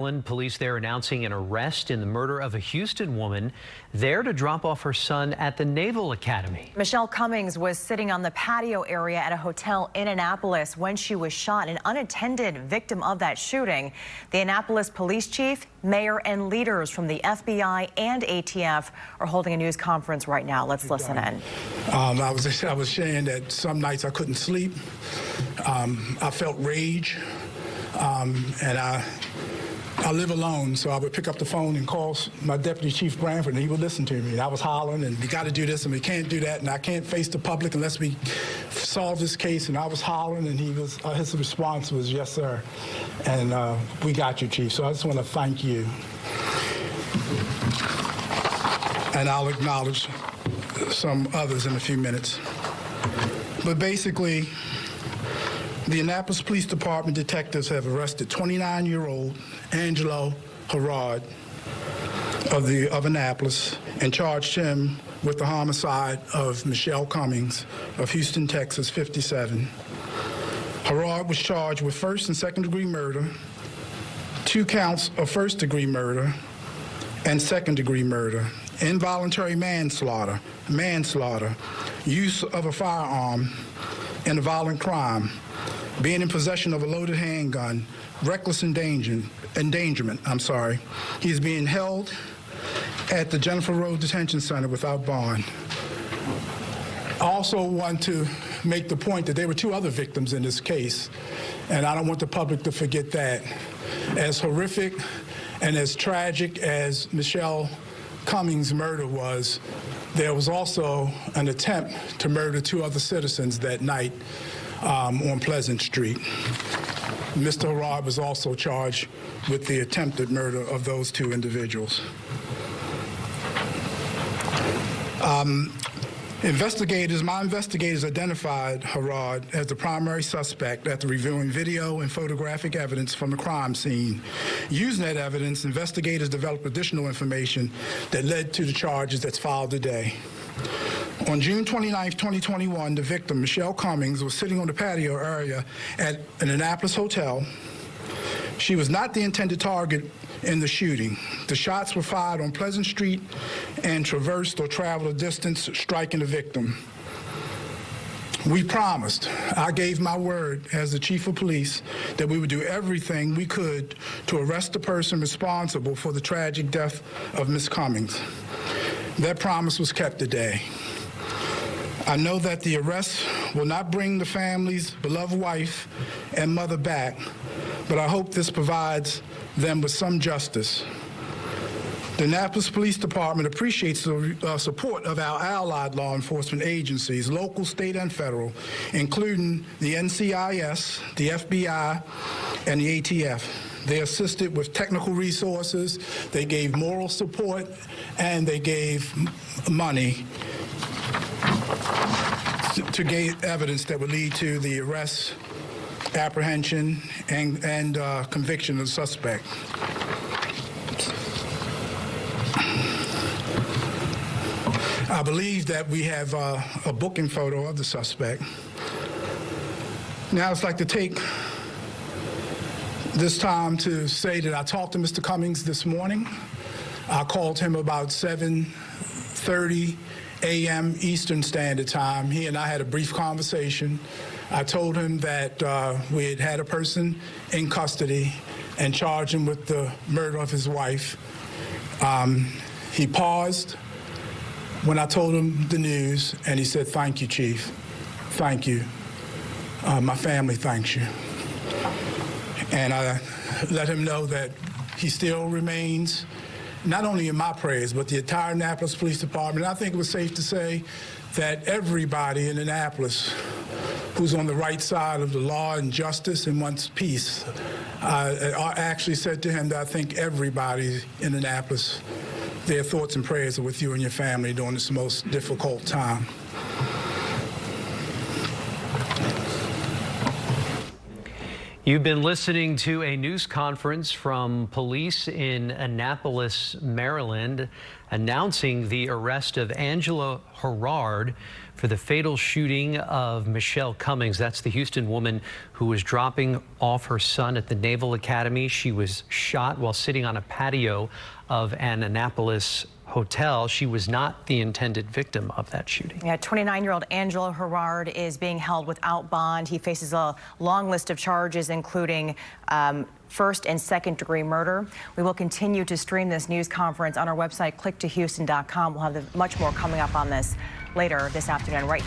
Police there announcing an arrest in the murder of a Houston woman there to drop off her son at the Naval Academy. Michelle Cummings was sitting on the patio area at a hotel in Annapolis when she was shot, an unattended victim of that shooting. The Annapolis police chief, mayor, and leaders from the FBI and ATF are holding a news conference right now. Let's listen in. I was saying that some nights I couldn't sleep. I felt rage, and I live alone, so I would pick up the phone and call my Deputy Chief Branford, and he would listen to me. And I was hollering, and we got to do this, and we can't do that, and I can't face the public unless we solve this case. And I was hollering, and his response was, "Yes, sir." And we got you, Chief. So I just want to thank you. And I'll acknowledge some others in a few minutes. But basically, the Annapolis Police Department detectives have arrested 29-year-old Angelo Herrod of Annapolis and charged him with the homicide of Michelle Cummings of Houston, Texas, 57. Herrod was charged with first and second-degree murder, 2 counts of first-degree murder, and second-degree murder, involuntary manslaughter, use of a firearm in a violent crime, being in possession of a loaded handgun, reckless endangerment. He's being held at the Jennifer Road Detention Center without bond. I also want to make the point that there were 2 other victims in this case, and I don't want the public to forget that. As horrific and as tragic as Michelle Cummings' murder was, there was also an attempt to murder 2 other citizens that night on Pleasant Street. Mr. Herrod was also charged with the attempted murder of those 2 individuals. My investigators identified Herrod as the primary suspect after reviewing video and photographic evidence from the crime scene. Using that evidence, investigators developed additional information that led to the charges that's filed today. On June 29, 2021, the victim, Michelle Cummings, was sitting on the patio area at an Annapolis hotel. She was not the intended target in the shooting. The shots were fired on Pleasant Street and traversed or traveled a distance, striking the victim. We promised, I gave my word as the chief of police, that we would do everything we could to arrest the person responsible for the tragic death of Ms. Cummings. That promise was kept today. I know that the arrest will not bring the family's beloved wife and mother back, but I hope this provides them with some justice. The Annapolis Police Department appreciates the support of our allied law enforcement agencies, local, state, and federal, including the NCIS, the FBI, and the ATF. They assisted with technical resources, they gave moral support, and they gave money to gain evidence that would lead to the arrest, apprehension, and conviction of the suspect. I believe that we have a booking photo of the suspect. Now, I'd like to take this time to say that I talked to Mr. Cummings this morning. I called him about 7:30 a.m. Eastern Standard Time. He and I had a brief conversation. I told him that we had a person in custody and charged him with the murder of his wife. He paused when I told him the news, and he said, "Thank you, Chief. Thank you. My family thanks you." And I let him know that he still remains not only in my prayers, but the entire Annapolis Police Department. I think it was safe to say that everybody in Annapolis who's on the right side of the law and justice and wants peace, I actually said to him that I think everybody in Annapolis, their thoughts and prayers are with you and your family during this most difficult time. You've been listening to a news conference from police in Annapolis, Maryland. announcing the arrest of Angela Herrard for the fatal shooting of Michelle Cummings. That's the Houston woman who was dropping off her son at the Naval Academy. She was shot while sitting on a patio of an Annapolis hotel. She was not the intended victim of that shooting. Yeah, 29-year-old Angela Herrard is being held without bond. He faces a long list of charges, including first and second degree murder. We will continue to stream this news conference on our website, clicktohouston.com. We'll have much more coming up on this later this afternoon. Right.